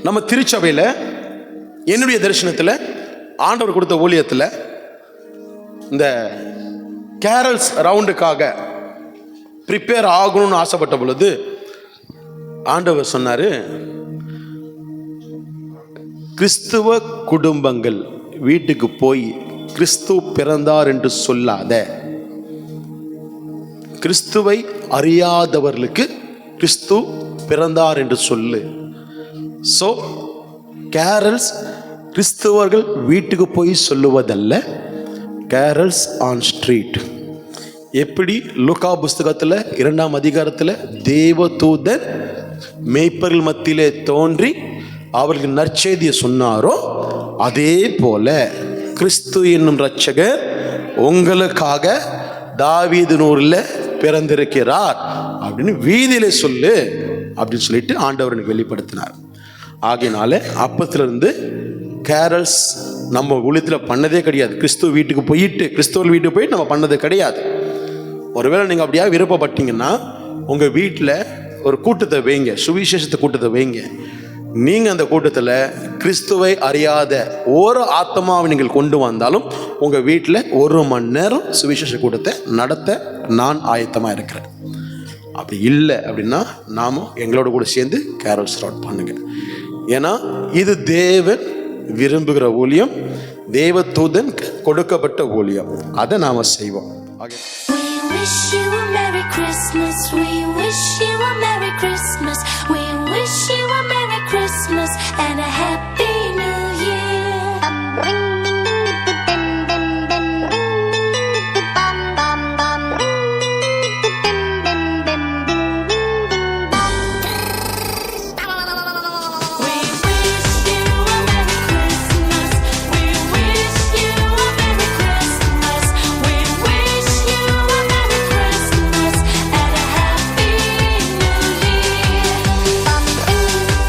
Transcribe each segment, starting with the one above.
நம்ம திருச்சபையில் என்னுடைய தரிசனத்தில் ஆண்டவர் கொடுத்த ஊழியத்தில் இந்த கேரல்ஸ் ரவுண்டுக்காக ப்ரிப்பேர் ஆகணும்னு ஆசைப்பட்ட பொழுது ஆண்டவர் சொன்னார், கிறிஸ்துவ குடும்பங்கள் வீட்டுக்கு போய் கிறிஸ்து பிறந்தார் என்று சொல்லாத, கிறிஸ்துவை அறியாதவர்களுக்கு கிறிஸ்து பிறந்தார் என்று சொல்லு. ஸோ கேரல்ஸ் கிறிஸ்துவர்கள் வீட்டுக்கு போய் சொல்லுவதல்ல, கேரல்ஸ் ஆன் ஸ்ட்ரீட். எப்படி லூக்கா புஸ்தகத்தில் 2ஆம் அதிகாரத்தில் தேவதூதன் மேய்ப்பர்கள் மத்தியிலே தோன்றி அவர்களுக்கு நற்செய்தியை சொன்னாரோ, அதே போல கிறிஸ்து என்னும் இரட்சகர் உங்களுக்காக தாவீதினூரில் பிறந்திருக்கிறார் அப்படின்னு வீதியில சொல்லு அப்படின்னு சொல்லிட்டு ஆண்டவர் எனக்கு வெளிப்படுத்தினார். ஆகையினால அப்பத்திலிருந்து கேரல்ஸ் நம்ம ஊழியத்தில் பண்ணதே கிடையாது. கிறிஸ்துவ வீட்டுக்கு போயிட்டு கிறிஸ்துவ வீட்டுக்கு போயிட்டு நம்ம பண்ணது கிடையாது. ஒருவேளை நீங்கள் அப்படியா விருப்பப்பட்டீங்கன்னா உங்கள் வீட்டில் ஒரு கூட்டத்தை வைங்க, சுவிசேஷத்தை கூட்டத்தை வைங்க. நீங்கள் அந்த கூட்டத்தில் கிறிஸ்துவை அறியாத ஒரு ஆத்மாவை நீங்கள் கொண்டு வந்தாலும் உங்கள் வீட்டில் 1 மணி நேரம் சுவிசேஷ கூட்டத்தை நடத்த நான் ஆயத்தமாக இருக்கிறேன். அப்படி இல்லை அப்படின்னா நாமும் எங்களோட கூட சேர்ந்து கேரல் ஸ்டார்ட் பண்ணுங்க. ஏன்னா இது தேவன் விரும்புகிற ஊழியம், தேவதூதன் கொடுக்கப்பட்ட ஊழியம். அதை நாம் செய்வோம். Christmas and a happy new year. Ring ding ding ding ding ding ding bam bam bam ding ding ding ding bam. We wish you a Merry Christmas. We wish you a Merry Christmas. We wish you a Merry Christmas and a happy new year. Bam ding.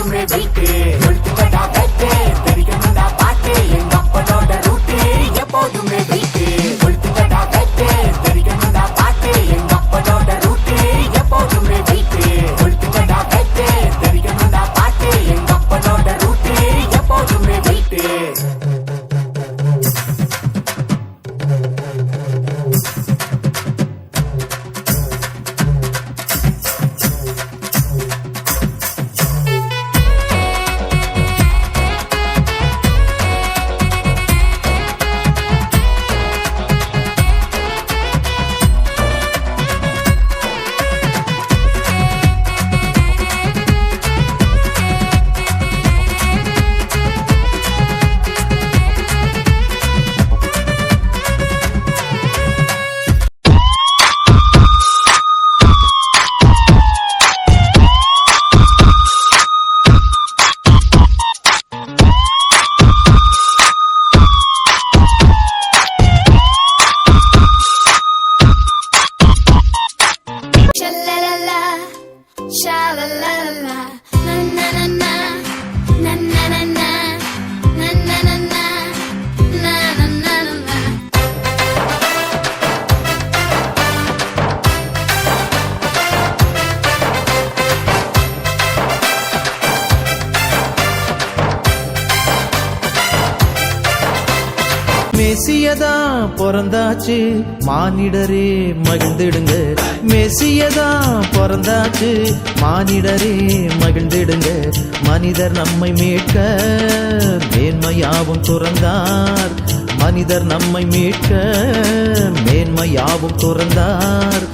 எப்போதுமே வீட்டு ஒழுத்துக்கடா வெட்டு தெரிக்கணும்டா பாட்டு எங்க அப்பனோட route எப்போதுமே வீட்டு ஒழுத்துக்கடா வெட்டு தெரிக்கணும்டா பாட்டு எங்க அப்பனோட ரூட்டு எப்போதுமே வீட்டு ஒழுத்துக்கடா வெட்டு தெரிக்கணும்டா பாட்டு எங்க அப்பனோட ரூட்டு எப்போதுமே வீட்டு Sha-la-la-la, sha-la-la-la, na-na-na-na, na-na-na-na, na-na-na-na, na-na-na-na. மெசியதா பிறந்தாச்சு மானிடரே மகிழ்ந்திடுங்க மெசியதா பிறந்தாச்சு மானிடரே மகிழ்ந்திடுங்க மனிதர் நம்மை மீட்க மேன்மையாவும் துறந்தார் மனிதர் நம்மை மீட்க மேன்மையாவும் துறந்தார்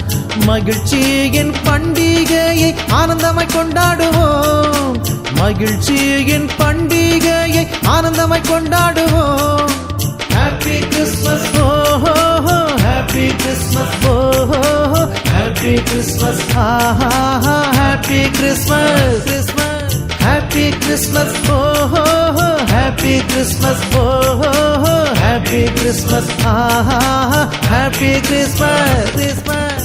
மகிழ்ச்சியின் பண்டிகையை ஆனந்தமாய் கொண்டாடுவோம் மகிழ்ச்சியின் பண்டிகையை ஆனந்தமாய் கொண்டாடுவோம் Happy Christmas, oh, oh, oh, Happy Christmas, oh, oh, oh, Happy Christmas, ha, ha, ha, Happy Christmas, Christmas, Happy Christmas, oh, oh, oh, Happy Christmas, oh, oh, oh, Happy Christmas, ha, ha, ha, Happy Christmas, Christmas.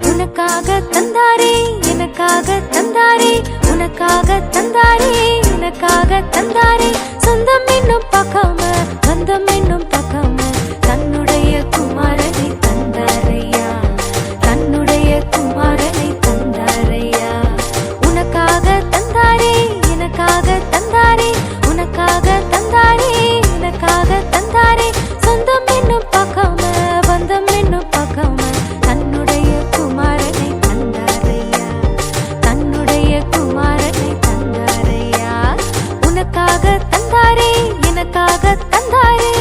உனக்காக தந்தாரே எனக்காக தந்தாரே உனக்காக தந்தாரே எனக்காக தந்தாரே சொந்தம் என்னும் பார்க்காம பந்தம் என்னும் பார்க்காம தன்னுடைய குமாரனை தந்தாரையா தன்னுடைய குமாரனை தந்தாரையா உனக்காக தந்தாரே எனக்காக தந்தாரே உனக்காக தந்தாரே எனக்காக தந்தாரே சொந்தம் என்னும் பார்க்காம பந்தம் என்னும் பார்க்காம தன்னுடைய குமாரனை தந்தாரையா தன்னுடைய குமாரனை தந்தாரையா உனக்காக தந்தாரே எனக்காக தந்தாரே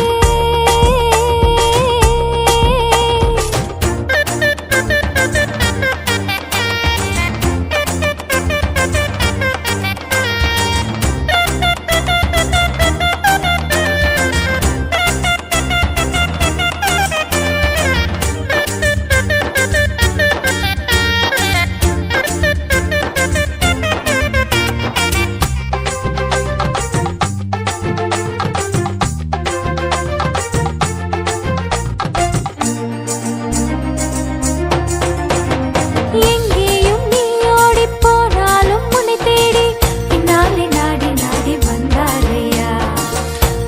எங்கேயும் நீ ஓடிப் போனாலும் உன்னை தேடி பின்னாலே நாடி நாடி வந்தாரையா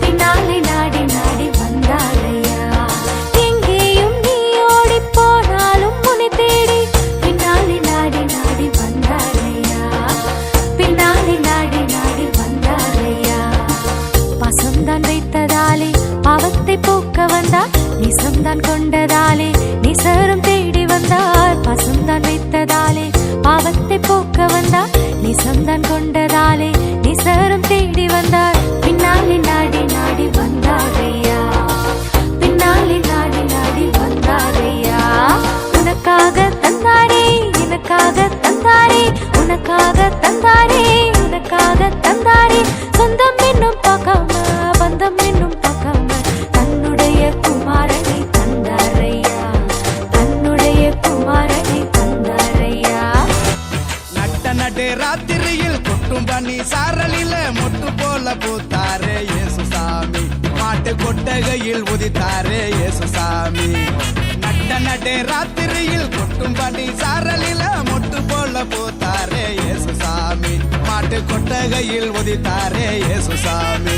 பின்னாலே நாடி நாடி வந்தாரையா எங்கேயும் நீ ஓடிப் போனாலும் உன்னை தேடி பின்னாலே நாடி நாடி வந்தாரையா பின்னாலே நாடி நாடி வந்தாரையா பாசம்தான் வைத்ததாலே பாவத்தை போக்க வந்தார் நிசம்தான் கொண்டதாலே நிசரும் தேடி வந்தார் பாசம்தான் வைத்ததாலே பாவத்தை போக்க வந்தார் நிசம்தான் கொண்டதாலே நிசரும் தேடி வந்தார் பின்னாலே நாடி நாடி வந்தாரையா பின்னாலே நாடி நாடி வந்தாரையா உனக்காக தந்தாரே எனக்காக தந்தாரே உனக்காக தந்தாரே எனக்காக தந்தாரே சொந்தம் என்னும் பார்க்காம பந்தம் என்னும் பார்க்காம கொட்டகையில் உதித்தாரே இயேசுசாமி. நட்டே ராத்திரியில் கொட்டும்படி சாரலில மொட்டு போல போத்தாரே இயேசுசாமி. மாட்டு கொட்டகையில் உதித்தாரே இயேசுசாமி.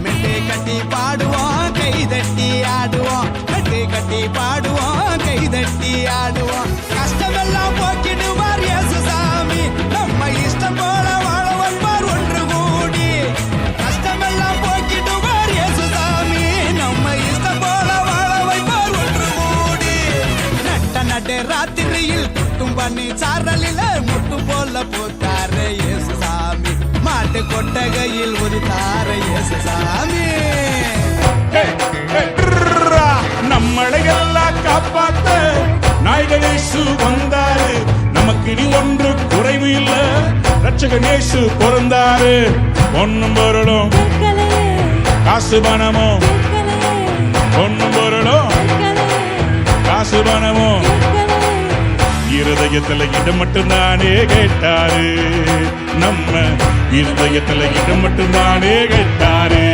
மெட்டை கட்டி பாடுவோம் கை தட்டி ஆடுவோம், மெட்டை கட்டி பாடுவோம் கை தட்டி ஆடுவோம். கஷ்டமெல்லாம் போக்கிடுவார் இயேசுசாமி, நம்ம இஷ்டம் போல வாழ வைப்பார் ஒன்று கூடி. கஷ்டமெல்லாம் போக்கிடுவார் இயேசுசாமி, நம்ம இஷ்டம் போல வாழ வைப்பார் ஒன்று கூடி. நட்டே ராத்திரியில் குட்டும் பண்ணி சாரலில முட்டு போல போத்தாரே இயேசுசாமி. மாட்டு கொட்டகையில் உதித்தார இயேசுசாமி. நம்மளை எல்லாம் காப்பாத்த நாயகனேசு வந்தாரு. நமக்கு இனி ஒன்று குறைவு இல்ல, ரட்சகனேசு பிறந்தாரு. பொன்னும் பொருளும் காசு பணமும், பொன்னும் பொருளும் காசு பணமும் இருதயத்துல இடம் மட்டும்தானே கேட்டாரு. நம்ம இருதயத்துல இடம் மட்டும்தானே கேட்டாரு.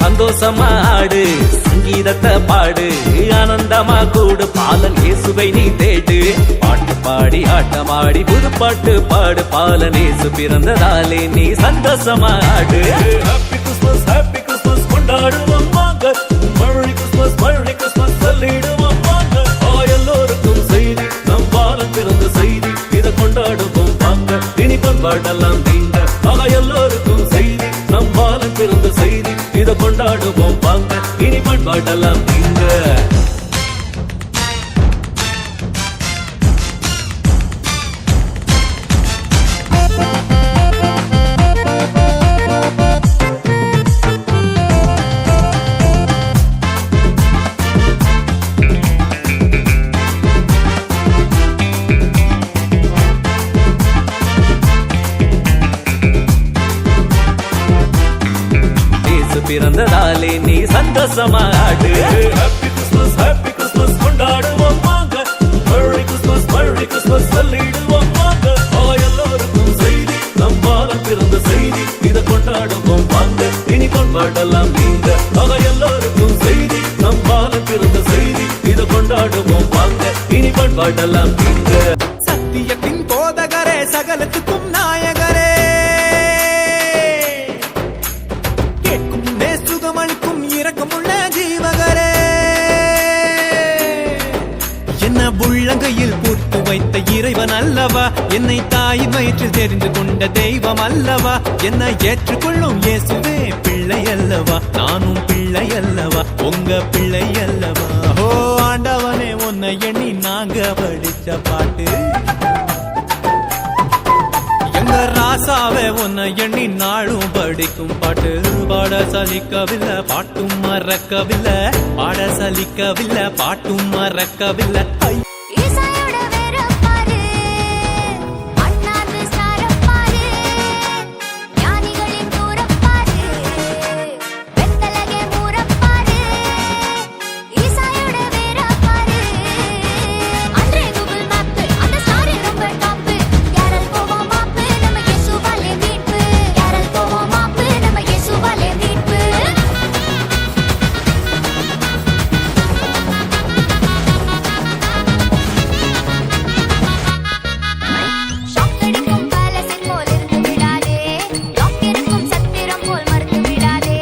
சந்தோஷமாடு, சங்கீதத்தை பாடு, ஆனந்தமா கூடு, பாலன் இயேசுவை நீ தேடு. பாட்டு பாடி ஆட்டமாடி புது பாட்டு பாடு, பாலன் இயேசு பிறந்ததாலே நீ சந்தோஷமாடு. ஹாப்பி கிறிஸ்மஸ் கொண்டாடுவோம் வாங்க, மர்ரி கிறிஸ்மஸ் சொல்லிடுவோம் வாங்க. எல்லோருக்கும் செய்தி, நம் பாலன் பிறந்த செய்தி, இதை கொண்டாடுவோம் வாங்க, இனி கொண்டாடலாம் நீங்க. எல்லோருக்கும் செய்தி, நம் பாலன் பிறந்த செய்தி, இதை கொண்டாடுவோம் வாங்க, இனி கொண்டாடலாம் நீங்க. பிறந்ததாலே நீ சந்தோஷமாடு. ஹாப்பி கிறிஸ்மஸ் கொண்டாடுவோம் வாங்க, மர்ரி கிறிஸ்மஸ் சொல்லிடுவோம் வாங்க. எல்லோருக்கும் செய்தி, நம் பாலன் பிறந்த செய்தி, இதை கொண்டாடுவோம் வாங்க, இனி கொண்டாடலாம் நீங்க. எல்லோருக்கும் செய்தி, நம் பாலன் பிறந்த செய்தி, இதை கொண்டாடுவோம் வாங்க, இனி கொண்டாடலாம் நீங்க. சத்தியத்தின் போதகரே சகலத்துக்கும் நாயகரே கேட்கும் சுகமளிக்கும் இரக்கமுள்ள ஜீவகரே என்ன உள்ளங்கையில் போட்டு வைத்த இறைவன் அல்லவா என்னை தாய் வயிற்றில் தெரிந்து கொண்ட தெய்வம் அல்லவா என்னை ஏற்றுக்கொள்ளும் இயேசுவே பிள்ளை அல்லவா நானும் பிள்ளை அல்லவா உங்க பிள்ளை அல்லவா ஓ ஆண்டவனே உன்னை எண்ணி நாங்க படிச்ச பாட்டு எங்க ராசாவே உன்னை எண்ணி நாளும் படிக்கும் பாட்டு பாட சலிக்கவில்லை பாட்டும் மறக்கவில்லை பாட சலிக்கவில்லை பாட்டும் மறக்கவில்லை ஈசாயோட வேறப்பாரு அண்ணாந்து ஸ்டாரப்பாரு ஞானிகளின் தூரப்பாரு வெத்தலகே மூரப்பாரு ஈசாயோட வேறப்பாரு அன்றே கூகுள் மேப் அந்த ஸ்டார் ரொம்ப டாப் யாரல் போவோம் மாப் நம்ம இயேசுவாலே மீட்பு யாரல் போவோம் மாப் நம்ம இயேசுவாலே மீட்பு ஷாக்கடிக்கும் பேலஸின் போல் இருந்து விடாதே லாக் இருக்கும் சத்திரம் போல் மறுத்து விடாதே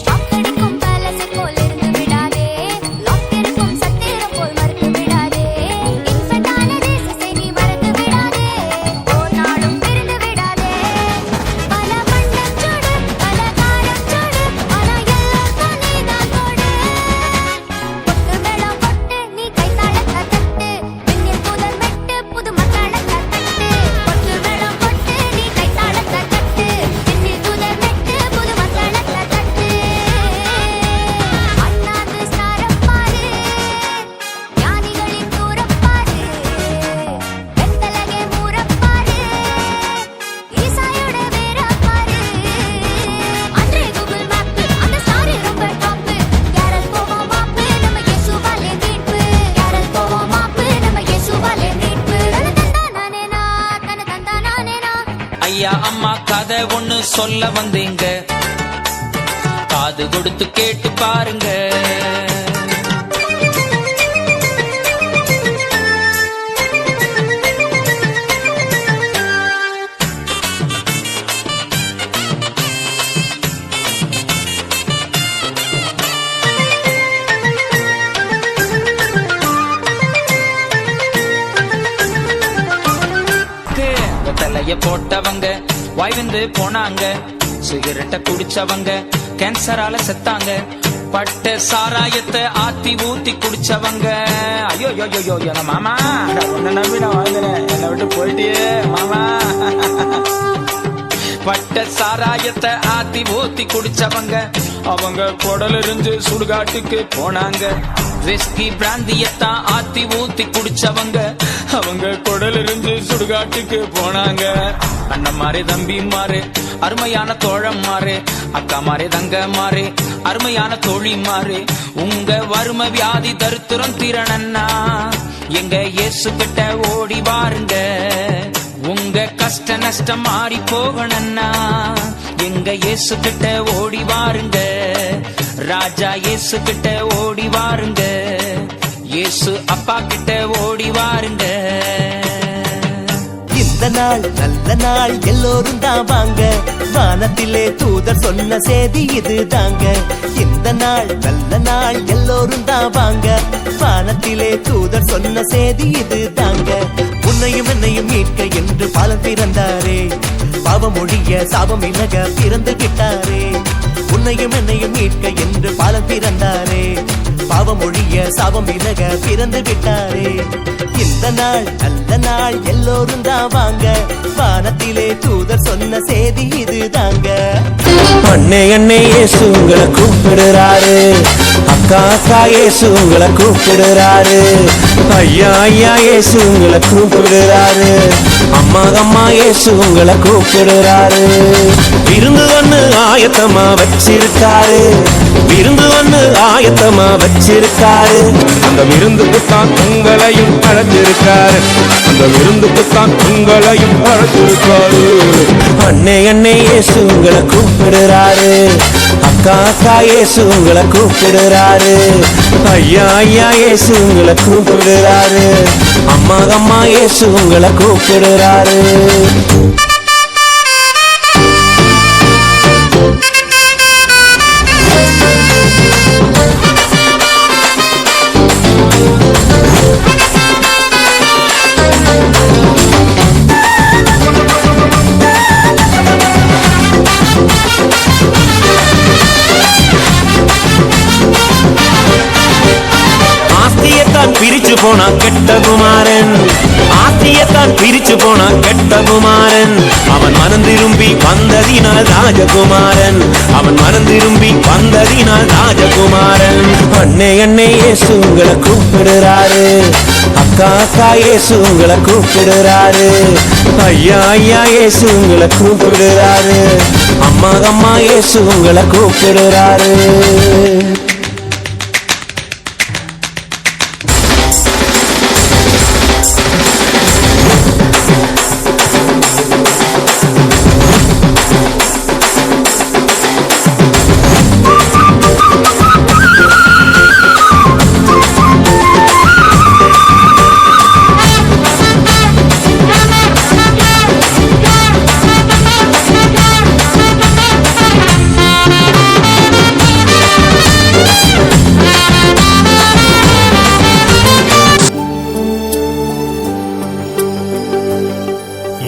ஷாக்கடிக்கும் பேலஸின் போல் இருந்து விடாதே லாக் இருக்கும் சத்திரம் போல் மறுத்து விடாதே இன்ஃபென்டான தேசத்தை நீ மறந்து விடாதே ஒரு நாளும் பிரிந்து விடாதே பல மண்ணம் சுடு பல காரம் சுடு ஆனா எல்லாம் நீதான் கொடு கொட்டு மேளம் கொட்டு நீ கைத்தாளத்தை தட்டு விண்ணில் புதர் மெட்டு புது மத்தாளத்தை தட்டு கொட்டு மேளம் கொட்டு நீ கைத்தாளத்தை தட்டு விண்ணில் புதர் மெட்டு புது மத்தாளத்தை தட்டு அண்ணாந்து ஸ்டாரப்பாரு ஞானிகளின் தூரப்பாரு வெத்தலகே மூரப்பாரு ஈசாயோட வேறப்பாரு அன்றே கூகுள் மேப் அந்த ஸ்டார் ரொம்ப டாப் யாரல் போவோம் மாப் நம்ம இயேசுவாலே மீட்பு யாரல் போவோம் மாப் நம்ம இயேசுவாலே மீட்பு தன தந்தா நானேனா ஐயா அம்மா கதை ஒண்ணு சொல்ல வந்தீங்க காது கொடுத்து கேட்டு பாருங்க தலைய போட்டவங்க வாய் வந்து போனாங்க சிகரெட்ட குடிச்சவங்க கேன்சரால செத்தாங்க பட்ட சாராயத்தை ஆத்தி ஊத்தி குடிச்சவங்க ஐயோ ஐயோ என்ன மாமா உன்னை நம்பி நான் வாழ்ந்துறேன் என்னை விட்டு போயிட்டியே மாமா பட்ட சாராயத்தை ஆத்தி ஊத்தி குடிச்சவங்க அவங்க குடல் இருந்து சுடுகாட்டுக்கு போனாங்க விஸ்கி பிராந்தியத்தான் ஆத்தி ஊத்தி குடிச்சவங்க அவங்க குடல் இருந்து சுடுகாட்டுக்கு போனாங்க அண்ணன் மாறே தம்பி மாறு அருமையான தோழம் மாறு அக்கா மாறே தங்க மாறு அருமையான தோழி மாறு உங்க வறுமை வியாதி தருத்திரம் திறனன்னா எங்க இயேசு கிட்ட ஓடி வாருங்க உங்க கஷ்ட நஷ்டம் மாறி போகணும்னா எங்க இயேசு கிட்ட ஓடி வாருங்க ராஜா இயேசு கிட்ட ஓடி வாருங்க இயேசு அப்பா கிட்ட ஓடி வாருங்க இந்த நாள் நல்ல நாள் எல்லோரும் தான் வாங்க வானத்திலே தூதர் சொன்ன செய்தி இது தாங்க இந்த நாள் நல்ல நாள் எல்லோரும் தான் வாங்க வானத்திலே தூதர் சொன்ன செய்தி இது தாங்க உன்னையும் என்னையும் மீட்க என்று பாலம் பிறந்தாரே பாவம் ஒழிய சாபம் இலக பிறந்து விட்டாரே உன்னையும் என்னையும் மீட்க என்று பாலம் பிறந்தாரே பாவம் ஒழிய சாபம் விலக பிறந்து விட்டாரே இந்த நாள் நல்ல நாள் எல்லோரும் தான் வாங்க வானத்திலே தூதர் சொன்ன செய்தி இது தாங்க அண்ணே அண்ணே இயேசு உங்களை கூப்பிடுறாரு அக்கா அக்கா இயேசு உங்களை கூப்பிடுறாரு ஐயா ஐயா இயேசு உங்களை கூப்பிடுறாரு அம்மா அம்மா இயேசு உங்களை கூப்பிடுறாரு விருந்து ஒண்ணு ஆயத்தமா வச்சிருக்காரு விருந்து ஒண்ணு ஆயத்தமா வச்சிருக்காரு அந்த விருந்துக்கு தான் உங்களையும் அழைச்சிருக்காரு அந்த விருந்துக்குத்தான் உங்களையும் அழைத்திருக்காரு. அண்ணே அண்ணே இயேசு உங்களை கூப்பிடுறாரு, அக்கா அக்கா இயேசு உங்களை கூப்பிடுறாரு, ஐயா ஐயா இயேசு உங்களை கூப்பிடுறாரு, அம்மா அம்மா இயேசு உங்களை கூப்பிடுறாரு. பிரிச்சு போனா கெட்ட குமாரன், ஆத்தியத்தான் பிரிச்சு போனா கெட்ட குமாரன், அவன் மனம் திரும்பி வந்ததினால் ராஜகுமாரன், அவன் மனம் திரும்பி வந்ததினால் ராஜகுமாரன். அண்ணே அண்ணே இயேசு உங்களை கூப்பிடுறாரு, அக்கா அக்கா இயேசு உங்களை கூப்பிடுறாரு, ஐயா ஐயா இயேசு உங்களை கூப்பிடுறாரு, அம்மா அம்மா இயேசு உங்களை கூப்பிடுறாரு.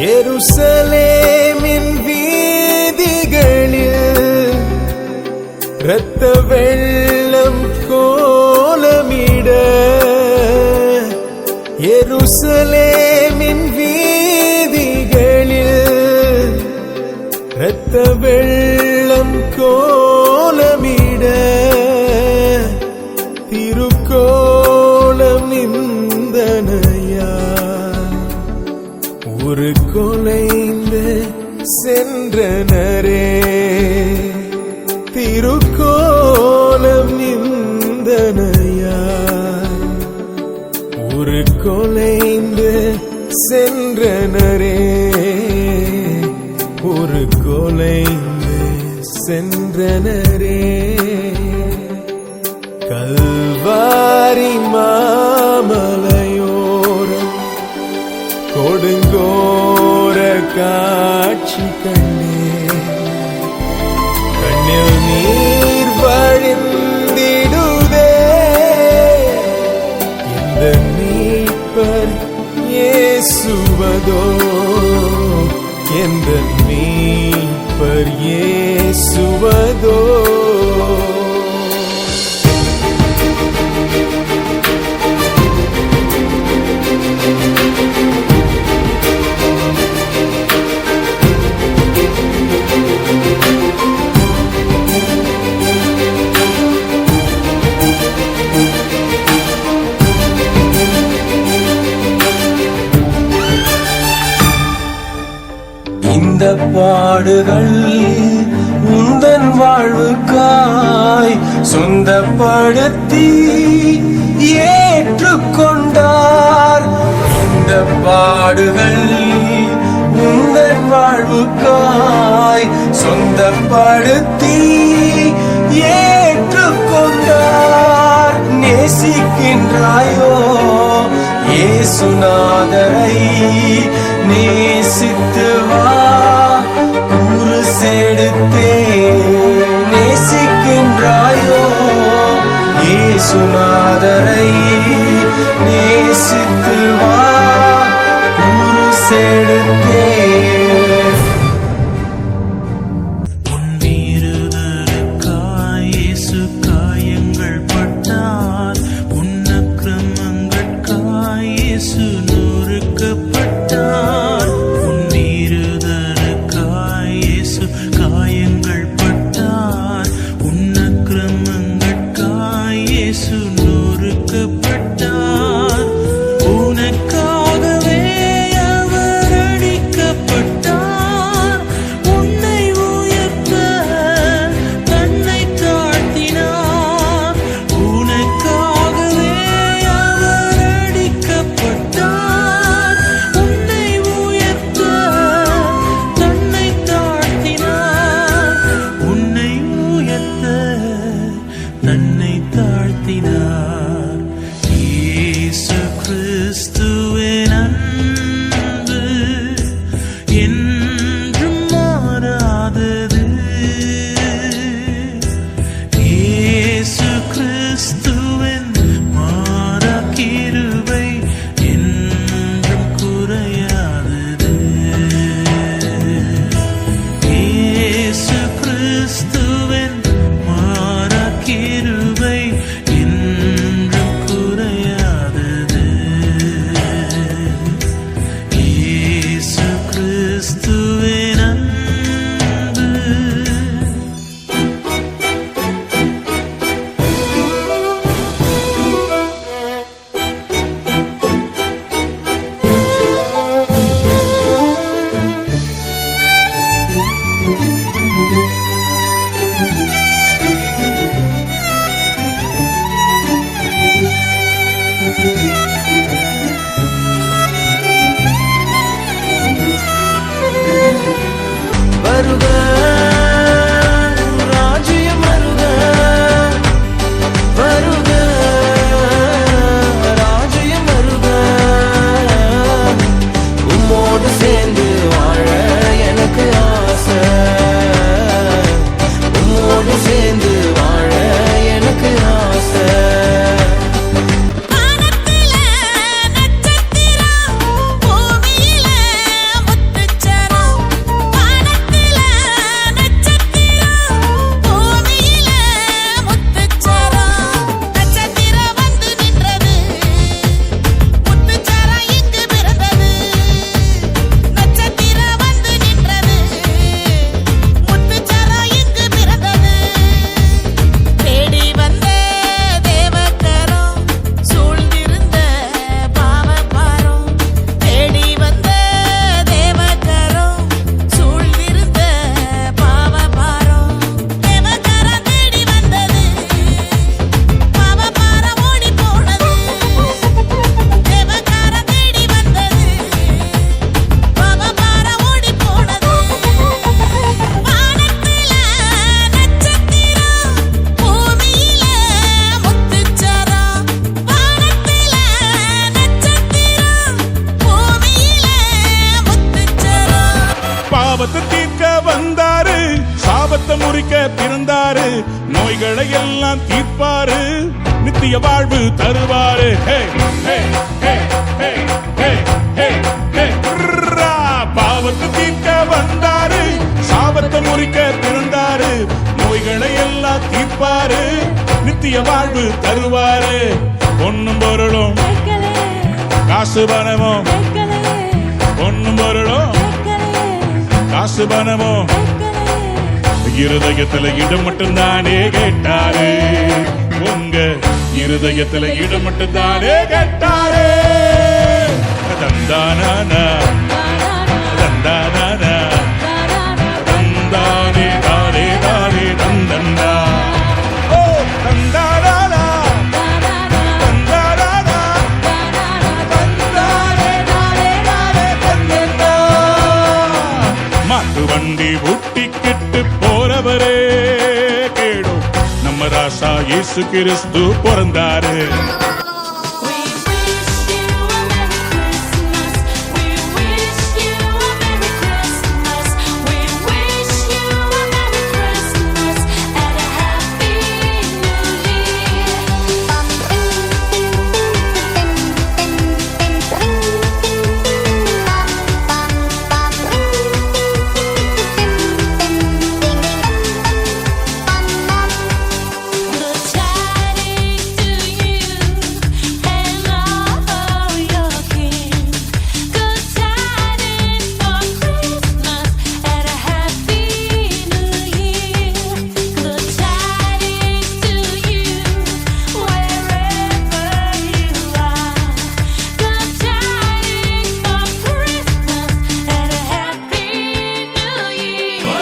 எருசலேமின் வீதிகளில் இரத்த வெள்ளம் கோலமிட, எருசலேமின் வீதிகளில் இரத்த வெள்ளம் கோலமிட, திருக்கோலம் நிந்தனையா ஒரு கொலைந்து சென்றனரே, திருக்கோலம் நிந்தனையா ஒரு கொலைந்து சென்றனரே, ஒரு கொலைந்து சென்றனரே. கல்வாரி மாமலையோரம் கொடுங்கோர காட்சி கண்ணே, கண்ணில் நீர் வழிந்திடுதே, இந்த மீட்பர் இயேசுவதோ, இந்த மீட்பர் இயேசுவதோ. இந்த பாடுகள் உந்தன் வாழ்வுக்காய் சொந்தப்படுத்தி ஏற்றுக்கொண்டார். இந்த பாடுகள் உந்தன் வாழ்வுக்காய் சொந்தப்படுத்தி ஏற்றுக்கொண்டார். நேசிக்கின்றாயோ இயேசுநாதரை, நேசித்து வா கூறு செடுத்தே. நேசிக்கின்றாயோ இயேசுநாதரை, நேசித்து வா கூறு செடுத்தே. உனக்காகவே அவர் அடிக்கப்பட்டார். வருக ராஜ்யம் வருக, வருக ராஜ்யம் வருக. உம்மோடு சேர்ந்து வாழ எனக்கு ஆசை, உம்மோடு சேர்ந்து வாழ எனக்கு ஆசை. வானத்தில நட்சத்திரம், பூமியில முத்துச்சரம். வானத்தில நட்சத்திரம், பூமியில முத்துச்சரம். நட்சத்திரம் வந்து நின்றது, முத்துச்சரம் இங்கு பிறந்தது. நட்சத்திரம் வந்து நின்றது, முத்துச்சரம் இங்கு பிறந்தது. தேடி வந்த தேவக்கரம், சூழ்ந்திருந்த பாவபாரம். தேடி வந்த தேவக்கரம், சூழ்ந்திருந்த பாவபாரம். தேவக்கரம் தேடி வந்தது, பாவபாரம் ஓடி போனது. தேவக்கரம் தேடி வந்தது, பாவபாரம் ஓடி போனது. வானத்தில நட்சத்திரம், பூமியில முத்துச்சரம். வானத்தில நட்சத்திரம், பூமியில முத்துச்சரம். பாவத்தை தீர்க்க வந்தாரு, சாபத்தை முறிக்க பிறந்தாரு, நோய்களை எல்லாம் தீர்ப்பாரு, நித்திய வாழ்வு தருவாரு. ஹே, ஹே, ஹே, ஹே, ஹே, ஹே, ஹே. ரா. பாவத்தை தீர்க்க வந்தாரு, சாபத்தை முறிக்க பிறந்தாரு, நோய்களை எல்லாம் தீர்ப்பாரு, நித்திய வாழ்வு தருவாரு. பொன்னும் பொருளும் காசு பணமும், பொன்னும் பொருளும் காசு பணமும் இருதயத்துல இடம் மட்டும்தானே கேட்டாரு, உங்க இருதயத்துல இடம் மட்டும்தானே கேட்டாரு. தந்தானா தந்தானா தந்தானே தானே தானே தந்தன்னா. ஓ தந்தானா தந்தானா தந்தானே தானே தானே தந்தன்னா. மாட்டு வண்டி ஊட்டிக்கிட்டு போறவரே கேடும், நம்ம ராசா இயேசு கிறிஸ்து பிறந்தாரு. We wish you a Merry Christmas. We wish you a Merry Christmas. We wish you a Merry Christmas and a Happy New Year. Bum Good tidings to you and all your kin. Good tidings for Christmas and a Happy New Year. Good tidings to you wherever you are. Good tidings for Christmas and a Happy New Year.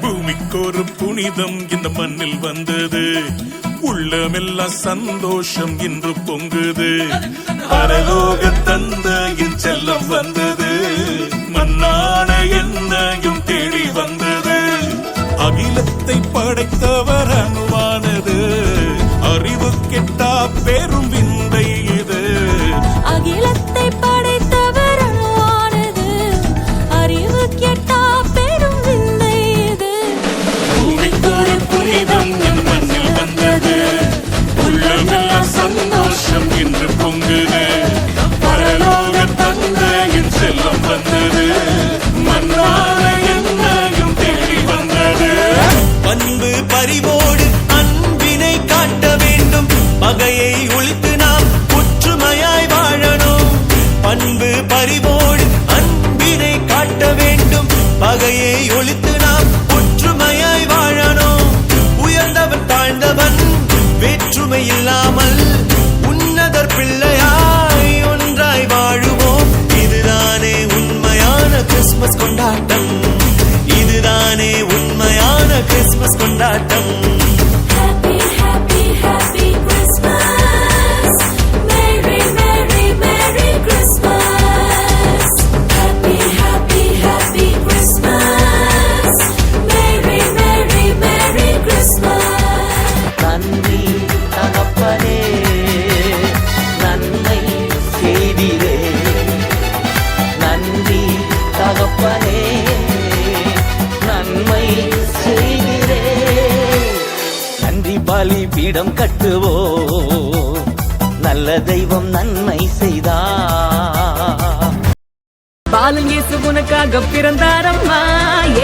பூமிக்கு ஒரு புனிதம் இந்த மண்ணில் வந்தது, உள்ளமெல்லாம் சந்தோஷம் இன்று பொங்குது. பரலோக தந்தையின் செல்லம் வந்தது, மண்ணான என்னையும் தேடி வந்தது. அகிலத்தை படைத்தவர் அணுவானது, அறிவு கெட்டா பெரும் விந்தை இது. அகிலத்தை படைத்தவர் அணுவானது, அறிவு கெட்டா பெரும் விந்தை இது. பூமிக்கொரு புனிதம் என் மண்ணில் வந்தது, உள்ளமெல்லாம் சந்தோஷம் இன்று பொங்குது. பரலோக தந்தையின் செல்லம் வந்தது, மண்ணான என்னையும் தேடி வந்தது. அன்பு பரிவோடு அன்பினை காட்ட வேண்டும், பகையை ஒழித்து நாம் ஒற்றுமையாய் வாழணும். அன்பு பரிவோடு அன்பினை காட்ட வேண்டும், பகையை ஒழித்து நாம் ஒற்றுமையாய் வாழணும். உயர்ந்தவன் தாழ்ந்தவன் வேற்றுமை இல்லாமல் உன்னதர் பிள்ளையாய் ஒன்றாய் வாழுவோம். இதுதானே உண்மையான கிறிஸ்துமஸ். கிறிஸ்மஸ் கொண்டாட்டம், இதுதானே உண்மையான கிறிஸ்மஸ் கொண்டாட்டம். Happy, happy, happy Christmas. Merry, merry, merry Christmas. Happy, happy, happy Christmas. Merry, merry, merry Christmas. நன்றி தகப்பனே, நன்மை செய்திரே. நன்றி தகப்பனே, நன்மை செய்திரே. நன்றி பலி பீடம் கட்டுவோ, நல்ல தெய்வம் நன்மை செய்தா. பாலன் இயேசு உனக்காக பிறந்தாரம்மா,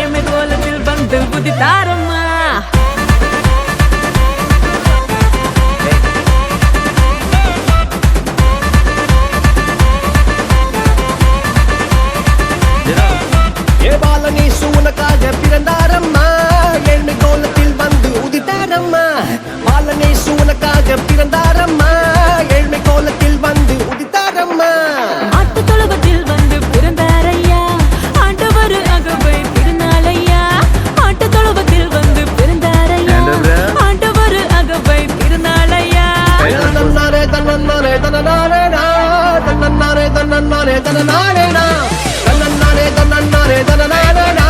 ஏமை கோலத்தில் வந்து குதித்தாரம்மா. பாலனேசு உனக்காக பிறந்தாரம்மா, ஏழ்மை கோலத்தில் வந்து உதித்தாரம்மா. பாலனேசு உனக்காக பிறந்தாரம்மா, ஏழ்மை கோலத்தில் வந்து உதித்தாரம்மா. ஆட்டு தொழுவத்தில் வந்து பிறந்தாரையா, ஆண்டவர் அகவை திருநாளையா. ஆட்டு தொழுவத்தில் வந்து பிறந்தாரையா, ஆண்டவர் அகவை திருநாளையா. தன்னன்னாரே தன்னன்னாரே தன்னனாரேனா, தன்னன்னாரே தன்னன்னாரே தன்னனாரேனா, தன்னன்னாரே தன்னன்னாரே தன்னனாரேனா,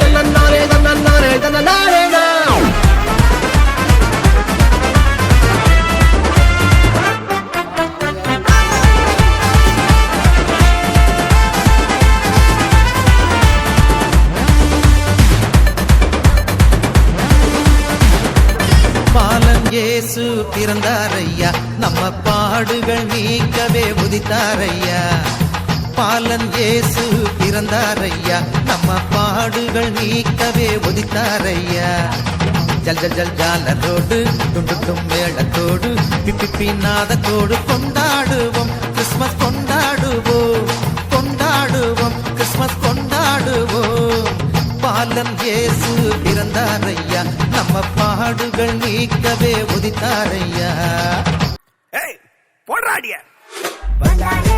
தன்னன்னாரே தன்னன்னாரே தன்னனாரேனா. பாலன் இயேசு பிறந்தாரையா, நம்ம பாடுகள் நீக்கவே உதித்தாரையா. பாலன் இயேசு பிறந்தாரையா, நம்ம பாடுகள் நீக்கவே உதித்தாரையா. ஜல் ஜல் ஜல் ஜாலரோடு துண்டு டும் மேளத்தோடு பிப்பி நாதத்தோடு கொண்டாடுவோம் கிறிஸ்மஸ் கொண்டாடுவோம், கொண்டாடுவோம் கிறிஸ்மஸ் கொண்டாடுவோம். பாலன் இயேசு பிறந்தாரையா, நம்ம பாடுகள் நீக்கவே உதித்தாரையா. போடுறாடிய வந்தாரே